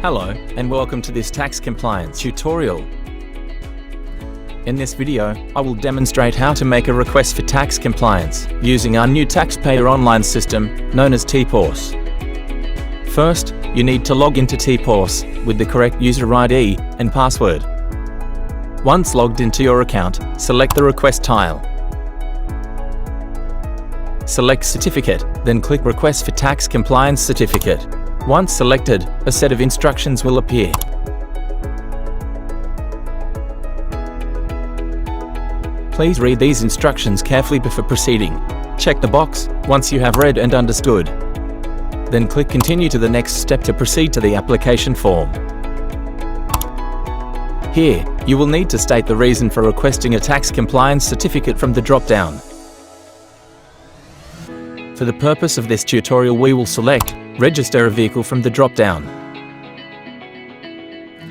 Hello, and welcome to this tax compliance tutorial. In this video, I will demonstrate how to make a request for tax compliance using our new taxpayer online system known as TPOS. First, you need to log into TPOS with the correct user ID and password. Once logged into your account, select the request tile. Select Certificate, then click Request for Tax Compliance Certificate. Once selected, a set of instructions will appear. Please read these instructions carefully before proceeding. Check the box once you have read and understood. Then click Continue to the next step to proceed to the application form. Here, you will need to state the reason for requesting a tax compliance certificate from the drop-down. For the purpose of this tutorial, we will select Register a vehicle from the drop-down.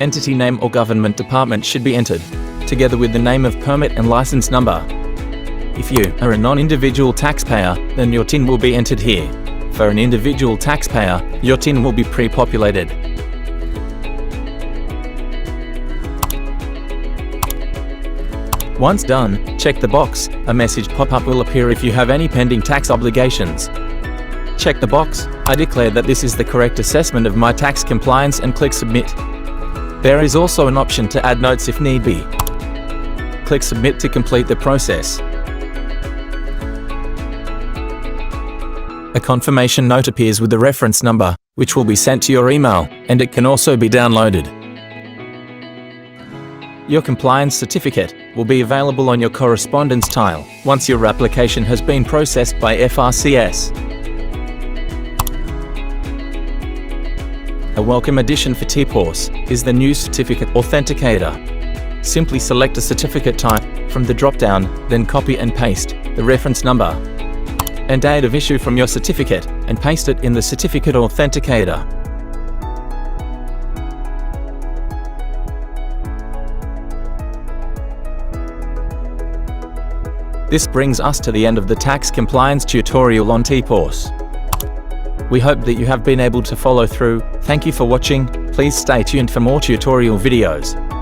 Entity name or government department should be entered, together with the name of permit and license number. If you are a non-individual taxpayer, then your TIN will be entered here. For an individual taxpayer, your TIN will be pre-populated. Once done, check the box. A message pop-up will appear if you have any pending tax obligations. Check the box, I declare that this is the correct assessment of my tax compliance, and click Submit. There is also an option to add notes if need be. Click Submit to complete the process. A confirmation note appears with the reference number, which will be sent to your email, and it can also be downloaded. Your compliance certificate will be available on your correspondence tile once your application has been processed by FRCS. A welcome addition for TPOS is the new certificate Authenticator. Simply select a certificate type from the drop-down, then copy and paste the reference number and date of issue from your certificate and paste it in the certificate Authenticator. This brings us to the end of the tax compliance tutorial on TPOS. We hope that you have been able to follow through. Thank you for watching. Please stay tuned for more tutorial videos.